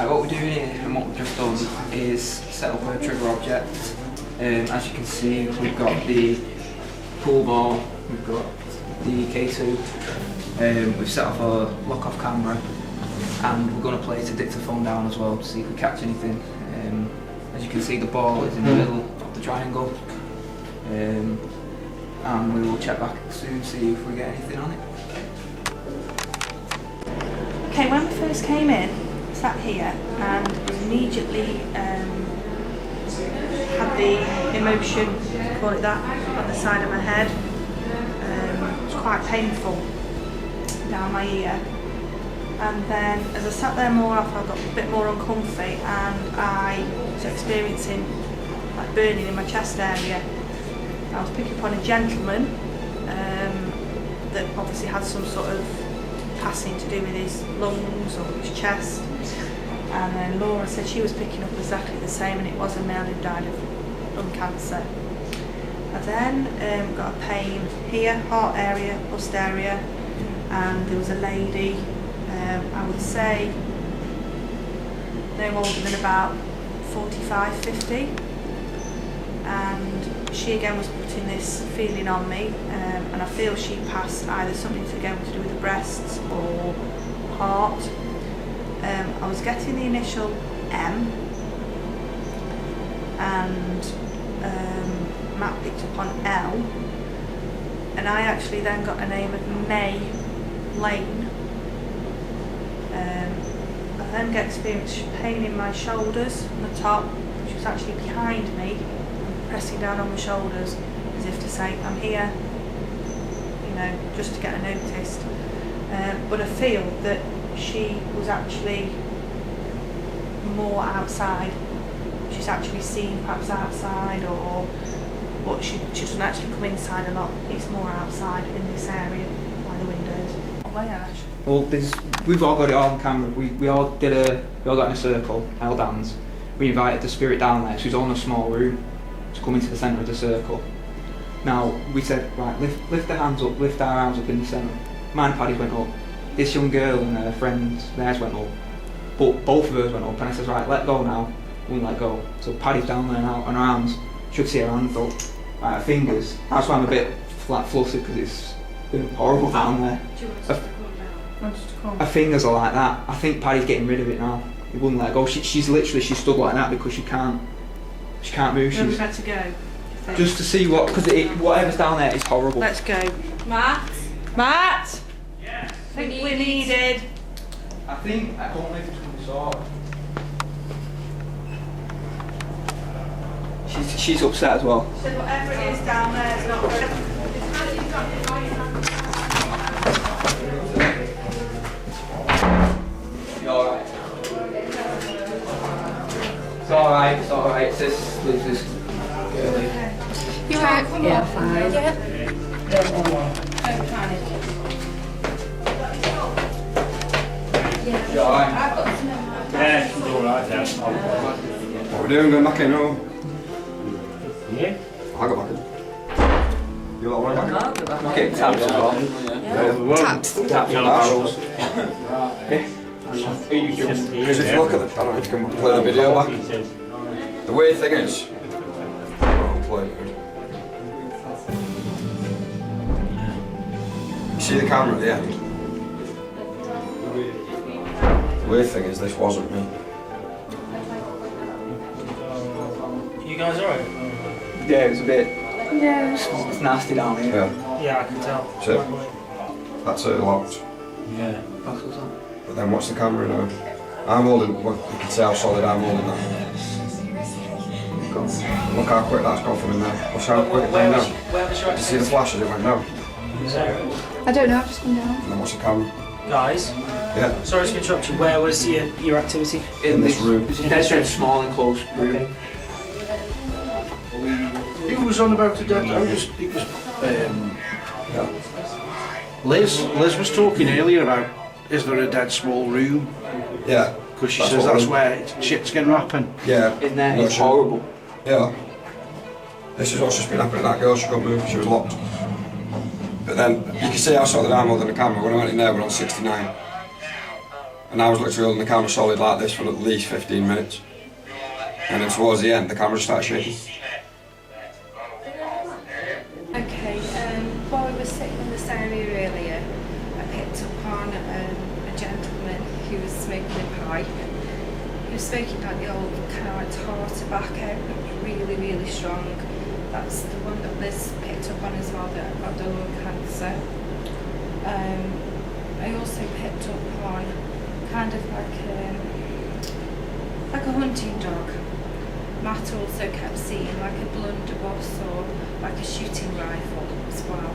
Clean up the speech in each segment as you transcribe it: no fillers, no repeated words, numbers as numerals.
What we're doing here and what we've just done is set up a trigger object. As you can see, we've got the pool ball, we've got the K2, we've set up a lock-off camera, and we're going to place a dictaphone down as well to see if we catch anything. As you can see, the ball is in the middle of the triangle, and we will check back soon, see if we get anything on it. Okay, when we first came in, sat here and immediately had the emotion, call it that, on the side of my head. It was quite painful down my ear. And then as I sat there more, I felt a bit more uncomfy, and I was experiencing like burning in my chest area. I was picking up on a gentleman that obviously had some sort of passing to do with his lungs or his chest. And then Laura said she was picking up exactly the same, and it was a male who died of lung cancer. I then got a pain here, heart area, bust area, and there was a lady, I would say no older than about 45, 50, and she again was putting this feeling on me, and I feel she passed either something to do with the breasts or heart. I was getting the initial M, and Matt picked up on L, and I actually then got a name of May Lane. I then experienced pain in my shoulders on the top, which was actually behind me, pressing down on my shoulders as if to say, I'm here, you know, just to get her noticed. But I feel that she was actually more outside. She's actually seen perhaps outside, but she doesn't actually come inside a lot. It's more outside in this area by the windows. Why, Ash? Well, we've all got it all on camera. We all got in a circle, held hands. We invited the spirit down there. She was all in a small room to come into the centre of the circle. Now we said, right, lift their hands up, lift our arms up in the centre. Mine and Paddy's went up. This young girl and her friend, theirs went up. But both of hers went up, and I said, right, let go now. We won't let go. So Paddy's down there now, on her arms. Should see her hands up. Right, her fingers. That's why I'm a bit flustered, because it's been horrible down there. Her fingers are like that. I think Paddy's getting rid of it now. He wouldn't let go. She's stood like that because she can't move. Where we better go? Just to see whatever's down there is horrible. Let's go. Matt? Yes. I think we're needed. I don't know if it's going to be sorted. She's upset as well. She said whatever it is down there is not good. You alright? It's alright. It's this girlie. You alright? Yeah, fine. Yeah. Don't panic. You alright? Yeah, she's alright now. What we're doing, going back in, no? Yeah? I'll go back in. You lot want to back in? Okay, taps as well. Taps. Taps on barrels. Because if you look at the channel, you can play the video back. The weird thing is, I'll play it. You see the camera at the end? The weird thing is, this wasn't me. You guys alright? Yeah, it was a bit. Yeah, it's nasty down here. Yeah. Yeah, I can tell. So, that's it locked. Yeah. That's what's on. But then watch the camera now. I'm holding, well, you can see how solid I'm holding that. Look how quick that's gone from in there. Watch how quick it went down. Did you see the flash as it went down? I don't know, I've just come down. And then watch the camera. Guys, Yeah. sorry to interrupt you. Where was your activity? In this room. It's a dead small enclosed room. Okay. Who was on about the dead? Liz was talking earlier about, is there a dead small room? Yeah. Because she says that's where shit's going to happen. Yeah. In there, it's horrible. Yeah. This is what's just been happening to that girl. She couldn't move. She was locked. But then you can see how solid I'm holding the camera. When I went in there, we're on 69. And I was literally holding the camera solid like this for at least 15 minutes. And then towards the end, the camera started shaking. Okay, while we were sitting in this area earlier, I picked up on a gentleman who was smoking a pipe. He was smoking like the old kind of like tar tobacco, really, really strong. That's the one that Liz picked up on as well, that got the lung cancer. I also picked up on kind of like a hunting dog. Matt also kept seeing like a blunderbuss or like a shooting rifle as well,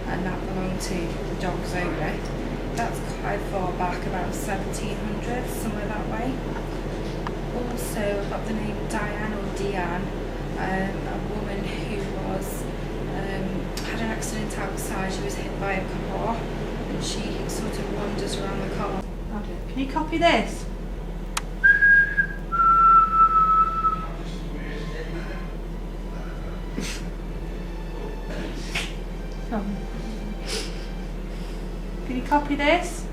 and that belonged to the dog's owner. That's quite far back, about 1700, somewhere that way. Also, I've got the name Diane or Deanne, a woman who was had an accident outside. She was hit by a car, and she sort of wanders around the car. Can you copy this? Can you copy this?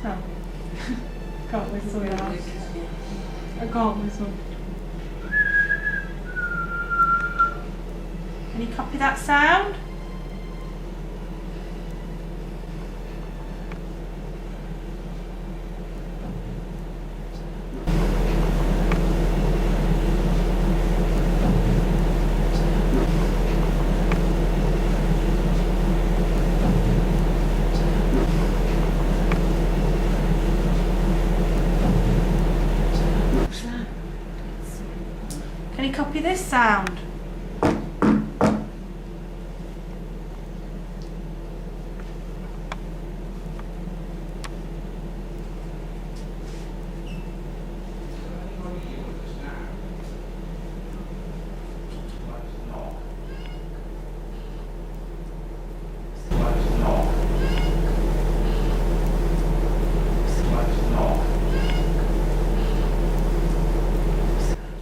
No. Can't whistle it out. I can't whistle. Can you copy that sound? Can you copy this sound?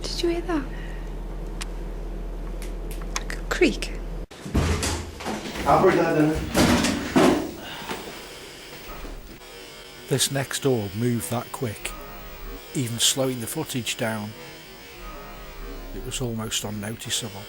Did you hear that? Like a creak. I'll bring that in. This next door moved that quick, even slowing the footage down. It was almost unnoticeable.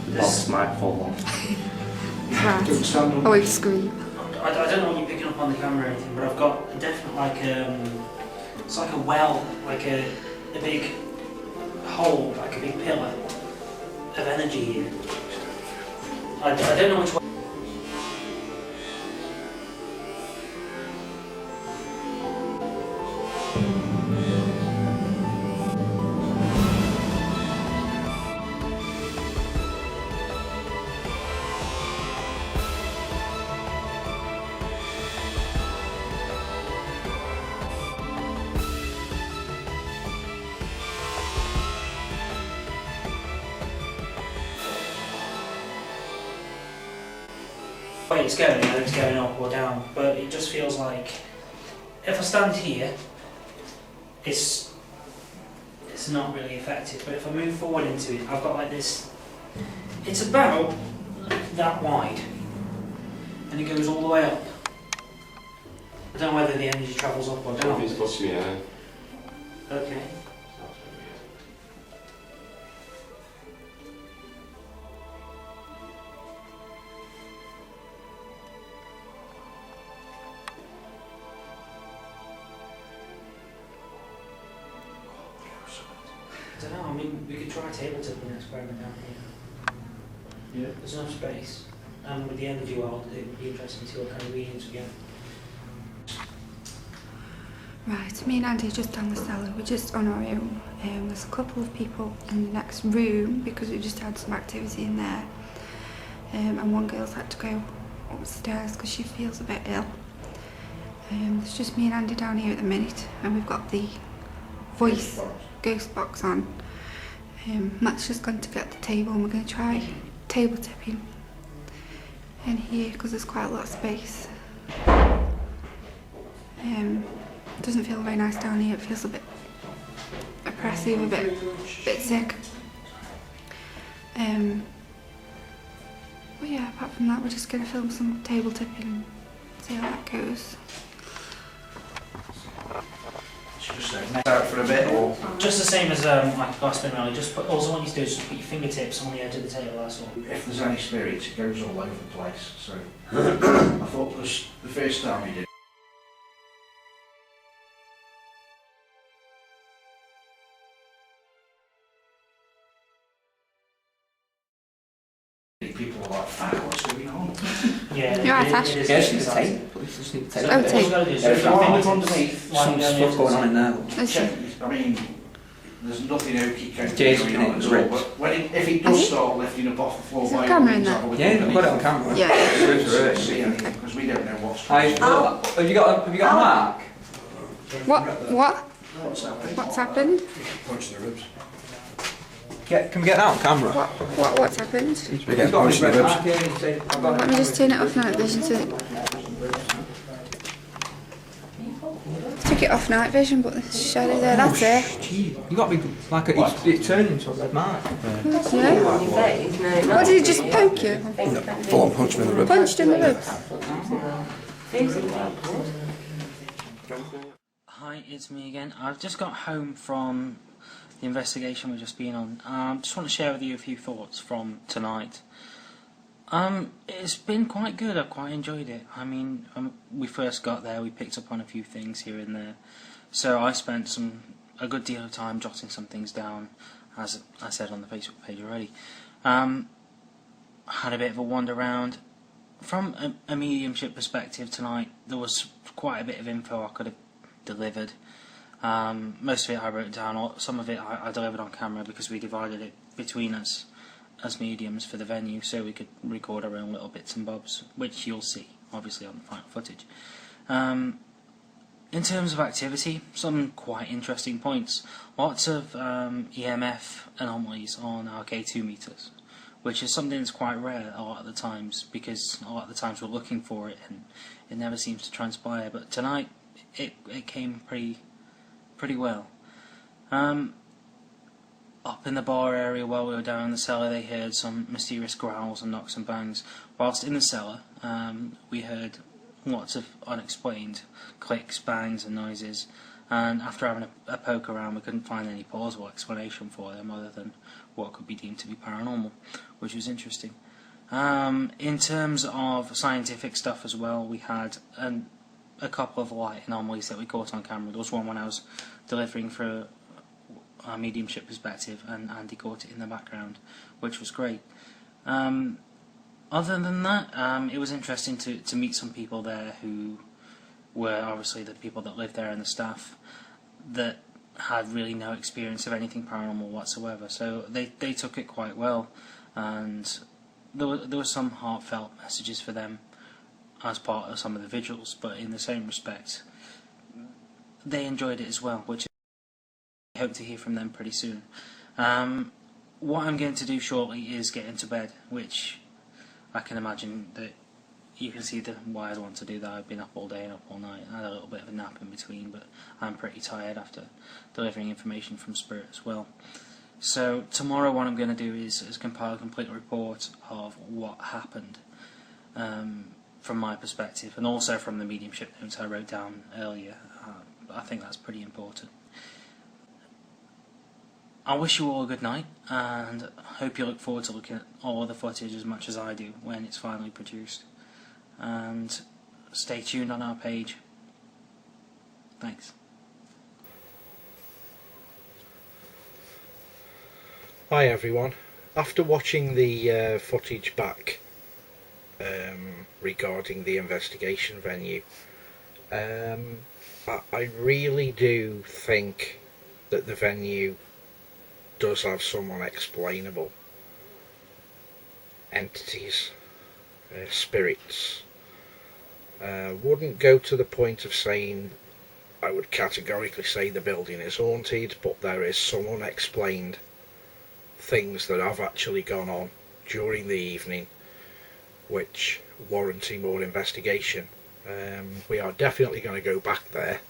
This might fall off. Right. Oh, wait, scream. I don't know what you're picking up on the camera or anything, but I've got a definite it's like a well, like a big hole, like a big pillar of energy here. I don't know which way. It's going, whether it's going up or down, but it just feels like if I stand here, it's not really effective. But if I move forward into it, I've got like this. It's about that wide, and it goes all the way up. I don't know whether the energy travels up or down. It's supposed to be Okay. I don't know, I mean, we could try tabletipping an experiment down here. Yeah. There's enough space. And with the energy world, it would be interesting to see what kind of readings we get. Right, me and Andy are just down the cellar. We're just on our own. There's a couple of people in the next room because we just had some activity in there. And one girl's had to go upstairs because she feels a bit ill. There's just me and Andy down here at the minute, and we've got the voice ghost box on. Matt's just gone to get the table, and we're going to try table tipping in here because there's quite a lot of space. Doesn't feel very nice down here. It feels a bit oppressive, a bit sick. But yeah, apart from that, we're just going to film some table tipping and see how that goes. Just out for a bit, or Just the same as like glass spin rally, just put, all I want you to do is just put your fingertips on the edge of the table, that's all. if there's any spirits, it goes all over the place. So I thought the first time we did. People are like, "Fuck, what's going on?" Yeah, You're right, Ash. it is Yeah, just need to exciting. tape. Police just need to So tape. Oh, all you tape. gotta do is If just you put want your underneath, lying Some down the stuff edge going of on in there. Let's check. see. I mean, there's nothing okey cokey Jason, going on it's at all. ripped. But if it Has does it? start lifting up off the floor, Is there a by camera all in means, there? have a look Yeah, you've got it on underneath. camera. Yeah. We Ripped, don't ripped. see anything because we don't know what's. Have you got a mark? What's happened? Punch the ribs. Can we get that on camera? What's happened? You're getting punched in the ribs. Let me just turn it off night vision so took it off night vision, but the shadow there, that's it. Gee, you got me like it's turned into a red mark. Yeah. What, did he just poke you? Full on punch me in the ribs. Punched in the ribs? Hi, it's me again. I've just got home from the investigation we've just been on. Just want to share with you a few thoughts from tonight. It's been quite good. I've quite enjoyed it. I mean, we first got there, we picked up on a few things here and there. So I spent a good deal of time jotting some things down, as I said on the Facebook page already. Had a bit of a wander around. From a mediumship perspective tonight, there was quite a bit of info I could have delivered. Most of it I wrote down, some of it I delivered on camera because we divided it between us as mediums for the venue, so we could record our own little bits and bobs, which you'll see obviously on the final footage. In terms of activity, some quite interesting points. Lots of EMF anomalies on our K2 meters, which is something that's quite rare a lot of the times, because a lot of the times we're looking for it and it never seems to transpire, but tonight it came pretty well. Up in the bar area while we were down in the cellar, they heard some mysterious growls and knocks and bangs. Whilst in the cellar, we heard lots of unexplained clicks, bangs and noises, and after having a poke around we couldn't find any plausible explanation for them other than what could be deemed to be paranormal, which was interesting. In terms of scientific stuff as well, we had a couple of light anomalies that we caught on camera. There was one when I was delivering for our mediumship perspective, and Andy caught it in the background, which was great. Other than that, it was interesting to meet some people there who were obviously the people that lived there and the staff that had really no experience of anything paranormal whatsoever, so they took it quite well, and there were some heartfelt messages for them as part of some of the vigils, but in the same respect they enjoyed it as well, which I hope to hear from them pretty soon. What I'm going to do shortly is get into bed, which I can imagine that you can see why I'd want to do that. I've been up all day and up all night. I had a little bit of a nap in between, but I'm pretty tired after delivering information from Spirit as well. So tomorrow what I'm going to do is compile a complete report of what happened from my perspective, and also from the mediumship notes I wrote down earlier. I think that's pretty important. I wish you all a good night, and hope you look forward to looking at all of the footage as much as I do when it's finally produced. And stay tuned on our page. Thanks. Hi everyone. After watching the footage back regarding the investigation venue, I really do think that the venue does have some unexplainable entities, spirits. Wouldn't go to the point of saying I would categorically say the building is haunted, but there is some unexplained things that have actually gone on during the evening which warranting more investigation. We are definitely going to go back there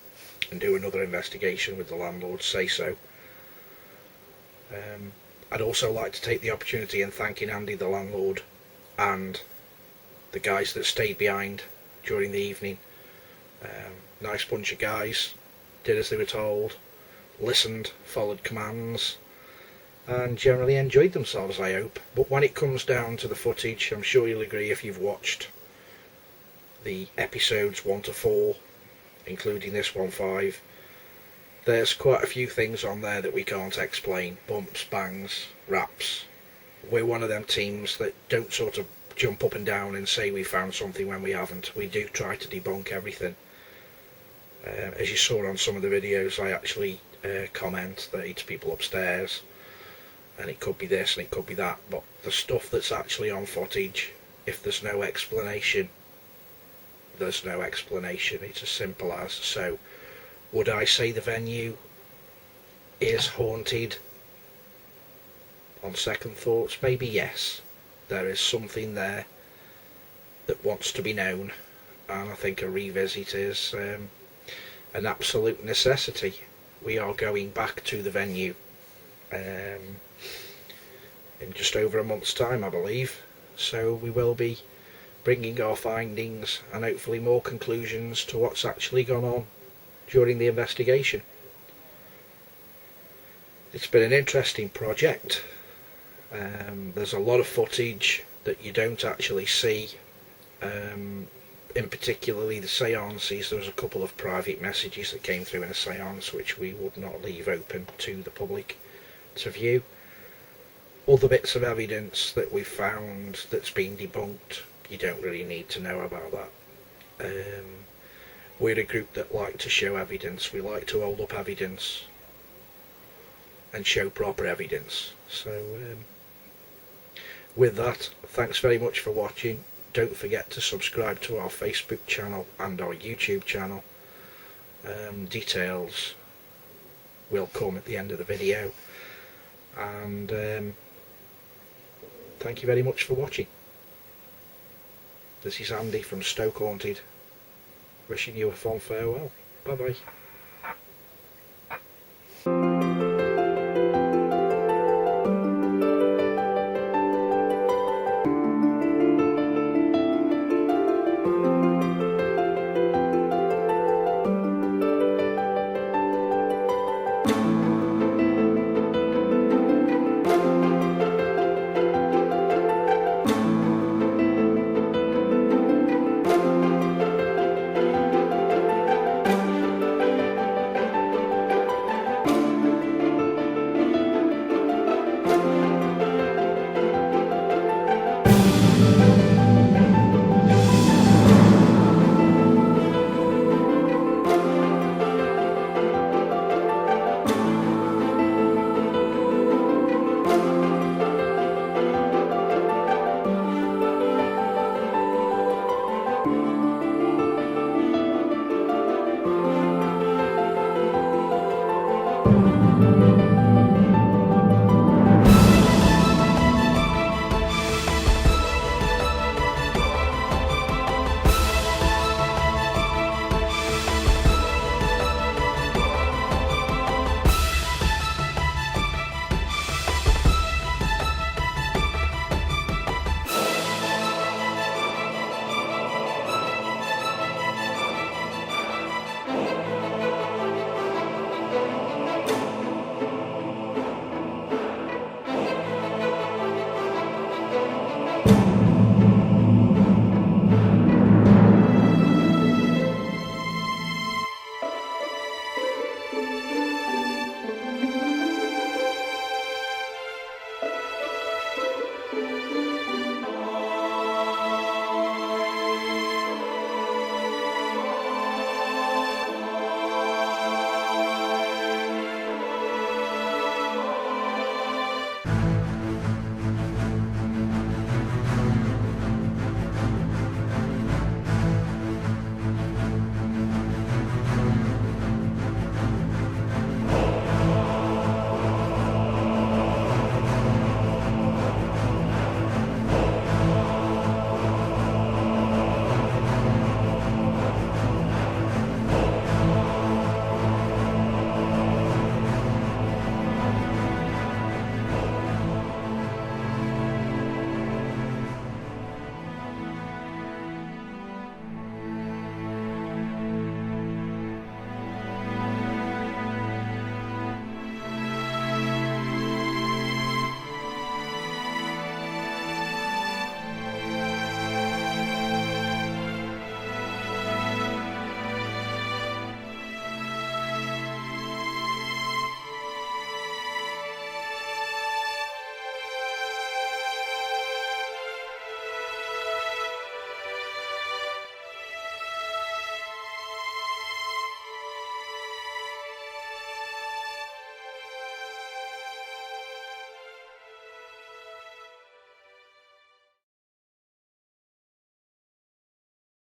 and do another investigation with the landlord say so. I'd also like to take the opportunity in thanking Andy the landlord and the guys that stayed behind during the evening. Nice bunch of guys, did as they were told, listened, followed commands, and generally enjoyed themselves, I hope. But when it comes down to the footage, I'm sure you'll agree if you've watched the episodes 1 to 4, including this 1-5, there's quite a few things on there that we can't explain. Bumps, bangs, raps. We're one of them teams that don't sort of jump up and down and say we found something when we haven't. We do try to debunk everything. As you saw on some of the videos, I actually comment that it's people upstairs, and it could be this and it could be that, but the stuff that's actually on footage, if there's no explanation, there's no explanation. It's as simple as. So would I say the venue is haunted? On second thoughts, maybe yes. There is something there that wants to be known, and I think a revisit is an absolute necessity. We are going back to the venue in just over a month's time, I believe, so we will be bringing our findings and hopefully more conclusions to what's actually gone on during the investigation. It's been an interesting project. There's a lot of footage that you don't actually see, in particularly the seances. There was a couple of private messages that came through in a seance which we would not leave open to the public to view. Other bits of evidence that we found that's been debunked, you don't really need to know about that. We're a group that like to show evidence. We like to hold up evidence and show proper evidence. So with that, thanks very much for watching. Don't forget to subscribe to our Facebook channel and our YouTube channel. Details will come at the end of the video, and thank you very much for watching. This is Andy from Stoke Haunted, wishing you a fond farewell. Bye bye.